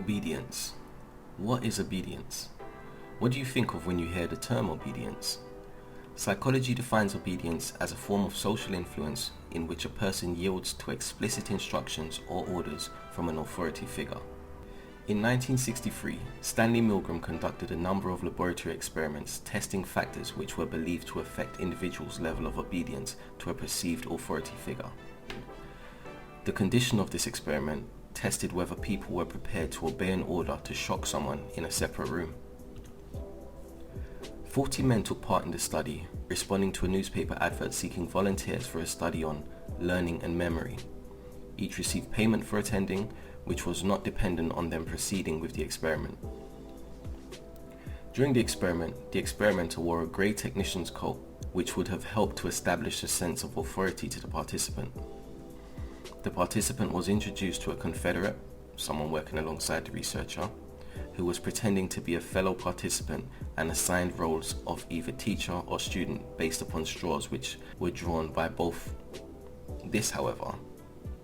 Obedience. What is obedience? What do you think of when you hear the term obedience? Psychology defines obedience as a form of social influence in which a person yields to explicit instructions or orders from an authority figure. In 1963, Stanley Milgram conducted a number of laboratory experiments testing factors which were believed to affect individuals' level of obedience to a perceived authority figure. The condition of this experiment tested whether people were prepared to obey an order to shock someone in a separate room. 40 men took part in the study, responding to a newspaper advert seeking volunteers for a study on learning and memory. Each received payment for attending, which was not dependent on them proceeding with the experiment. During the experiment, the experimenter wore a grey technician's coat, which would have helped to establish a sense of authority to the participant. The participant was introduced to a confederate, someone working alongside the researcher, who was pretending to be a fellow participant and assigned roles of either teacher or student based upon straws which were drawn by both. This, however,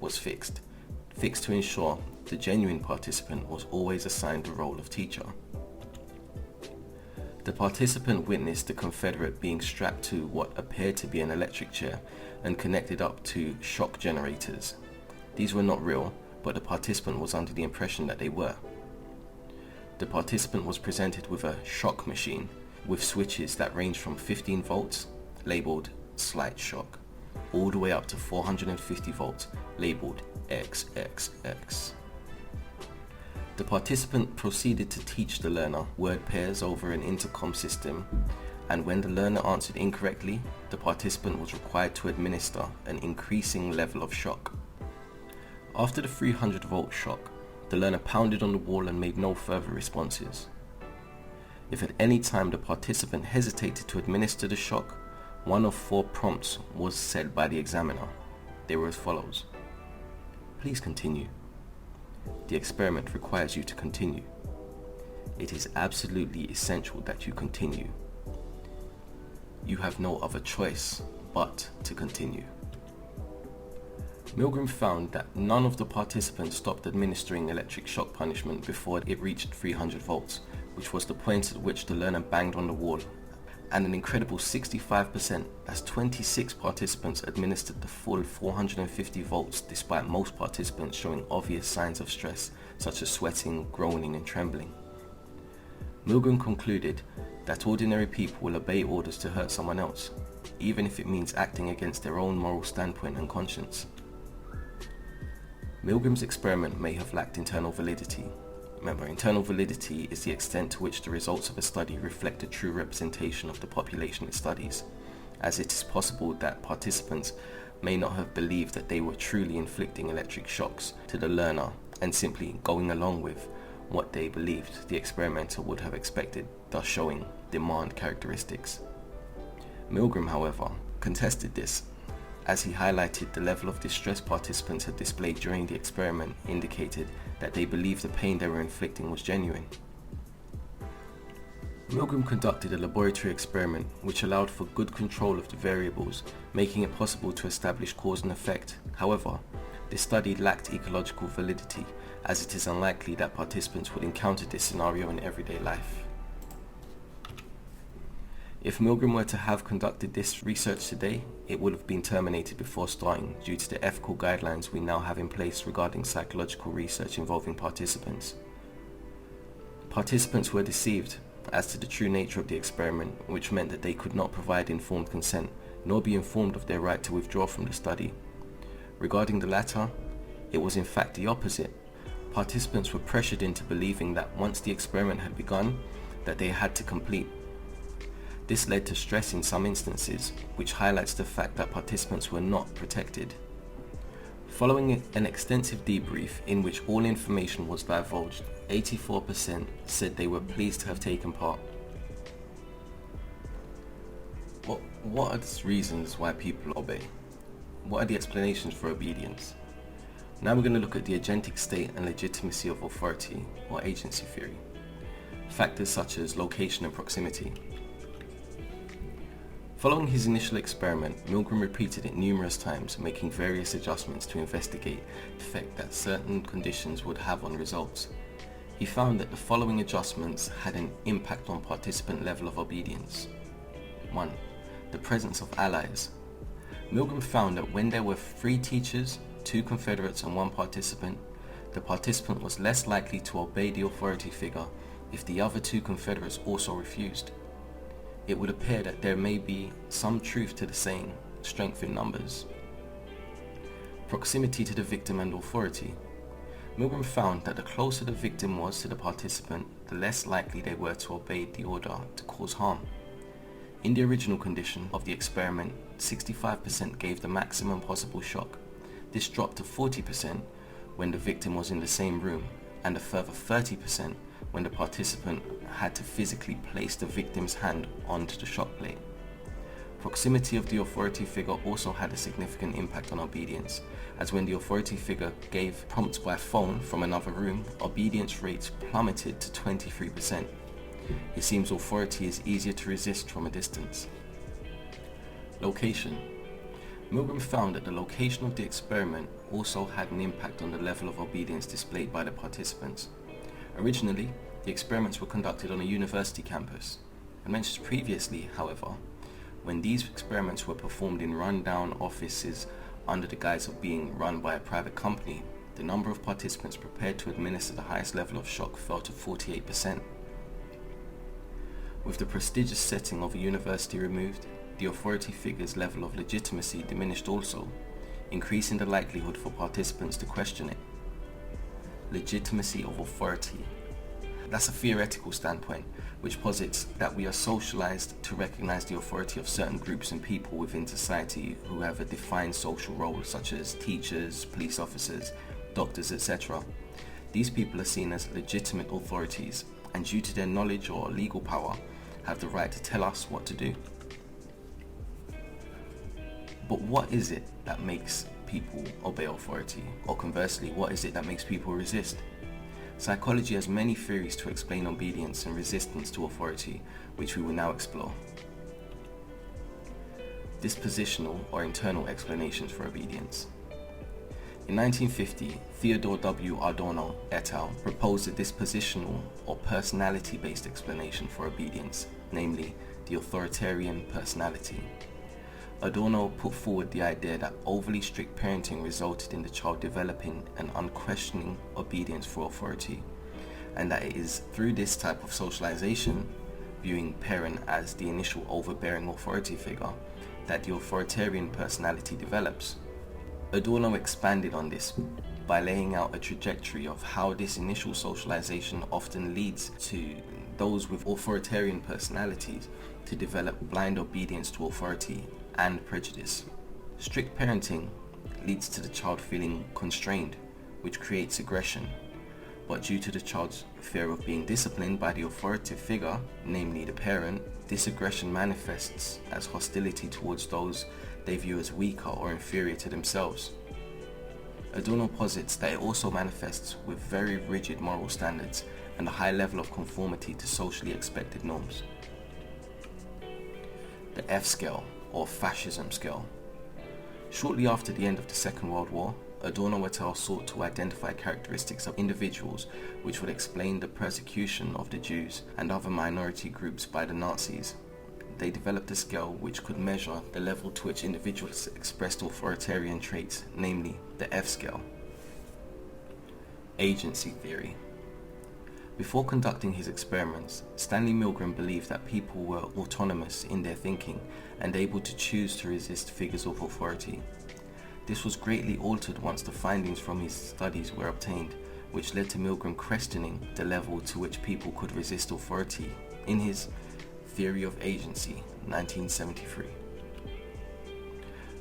was fixed to ensure the genuine participant was always assigned the role of teacher. The participant witnessed the confederate being strapped to what appeared to be an electric chair and connected up to shock generators. These were not real, but the participant was under the impression that they were. The participant was presented with a shock machine with switches that ranged from 15 volts, labeled slight shock, all the way up to 450 volts, labeled XXX. The participant proceeded to teach the learner word pairs over an intercom system, and when the learner answered incorrectly, the participant was required to administer an increasing level of shock. After the 300 volt shock, the learner pounded on the wall and made no further responses. If at any time the participant hesitated to administer the shock, one of 4 prompts was said by the examiner. They were as follows: "Please continue. The experiment requires you to continue. It is absolutely essential that you continue. You have no other choice but to continue." Milgram found that none of the participants stopped administering electric shock punishment before it reached 300 volts, which was the point at which the learner banged on the wall, and an incredible 65%, that's 26 participants, administered the full 450 volts despite most participants showing obvious signs of stress such as sweating, groaning and trembling. Milgram concluded that ordinary people will obey orders to hurt someone else, even if it means acting against their own moral standpoint and conscience. Milgram's experiment may have lacked internal validity. Remember, internal validity is the extent to which the results of a study reflect a true representation of the population it studies, as it is possible that participants may not have believed that they were truly inflicting electric shocks to the learner and simply going along with what they believed the experimenter would have expected, thus showing demand characteristics. Milgram, however, contested this, as he highlighted the level of distress participants had displayed during the experiment indicated that they believed the pain they were inflicting was genuine. Milgram conducted a laboratory experiment which allowed for good control of the variables, making it possible to establish cause and effect. However, this study lacked ecological validity, as it is unlikely that participants would encounter this scenario in everyday life. If Milgram were to have conducted this research today, it would have been terminated before starting due to the ethical guidelines we now have in place regarding psychological research involving participants. Participants were deceived as to the true nature of the experiment, which meant that they could not provide informed consent, nor be informed of their right to withdraw from the study. Regarding the latter, it was in fact the opposite. Participants were pressured into believing that once the experiment had begun, that they had to complete. This led to stress in some instances, which highlights the fact that participants were not protected. Following an extensive debrief in which all information was divulged, 84% said they were pleased to have taken part. What are the reasons why people obey? What are the explanations for obedience? Now we're going to look at the agentic state and legitimacy of authority, or agency theory. Factors such as location and proximity. Following his initial experiment, Milgram repeated it numerous times, making various adjustments to investigate the effect that certain conditions would have on results. He found that the following adjustments had an impact on participant level of obedience. 1. The presence of allies. Milgram found that when there were 3 teachers, 2 Confederates and 1 participant, the participant was less likely to obey the authority figure if the other 2 Confederates also refused. It would appear that there may be some truth to the saying, strength in numbers. Proximity to the victim and authority. Milgram found that the closer the victim was to the participant, the less likely they were to obey the order to cause harm. In the original condition of the experiment, 65% gave the maximum possible shock. This dropped to 40% when the victim was in the same room, and a further 30% when the participant had to physically place the victim's hand onto the shock plate. Proximity of the authority figure also had a significant impact on obedience, as when the authority figure gave prompts by phone from another room, obedience rates plummeted to 23%. It seems authority is easier to resist from a distance. Location. Milgram found that the location of the experiment also had an impact on the level of obedience displayed by the participants. Originally, the experiments were conducted on a university campus. As mentioned previously, however, when these experiments were performed in run-down offices under the guise of being run by a private company, the number of participants prepared to administer the highest level of shock fell to 48%. With the prestigious setting of a university removed, the authority figure's level of legitimacy diminished also, increasing the likelihood for participants to question it. Legitimacy of authority. That's a theoretical standpoint, which posits that we are socialized to recognize the authority of certain groups and people within society who have a defined social role, such as teachers, police officers, doctors, etc. These people are seen as legitimate authorities, and due to their knowledge or legal power, have the right to tell us what to do. But what is it that makes people obey authority? Or conversely, what is it that makes people resist? Psychology has many theories to explain obedience and resistance to authority, which we will now explore. Dispositional or internal explanations for obedience. In 1950, Theodore W. Adorno et al. Proposed a dispositional or personality-based explanation for obedience, namely the authoritarian personality. Adorno put forward the idea that overly strict parenting resulted in the child developing an unquestioning obedience for authority, and that it is through this type of socialization, viewing parent as the initial overbearing authority figure, that the authoritarian personality develops. Adorno expanded on this by laying out a trajectory of how this initial socialization often leads to those with authoritarian personalities to develop blind obedience to authority and prejudice. Strict parenting leads to the child feeling constrained, which creates aggression. But due to the child's fear of being disciplined by the authoritative figure, namely the parent, this aggression manifests as hostility towards those they view as weaker or inferior to themselves. Adorno posits that it also manifests with very rigid moral standards and a high level of conformity to socially expected norms. The F scale, or fascism scale. Shortly after the end of the Second World War, Adorno et al. Sought to identify characteristics of individuals which would explain the persecution of the Jews and other minority groups by the Nazis. They developed a scale which could measure the level to which individuals expressed authoritarian traits, namely the F scale. Agency theory. Before conducting his experiments, Stanley Milgram believed that people were autonomous in their thinking and able to choose to resist figures of authority. This was greatly altered once the findings from his studies were obtained, which led to Milgram questioning the level to which people could resist authority in his Theory of Agency, 1973.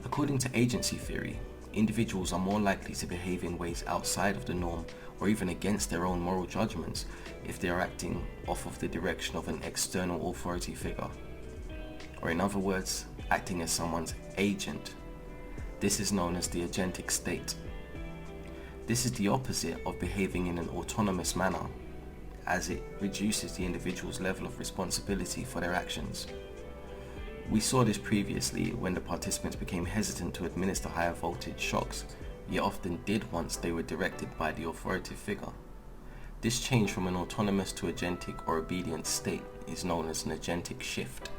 According to agency theory, individuals are more likely to behave in ways outside of the norm or even against their own moral judgments if they are acting off of the direction of an external authority figure, or in other words, acting as someone's agent. This is known as the agentic state. This is the opposite of behaving in an autonomous manner, as it reduces the individual's level of responsibility for their actions. We saw this previously when the participants became hesitant to administer higher voltage shocks, yet often did once they were directed by the authoritative figure. This change from an autonomous to agentic or obedient state is known as an agentic shift.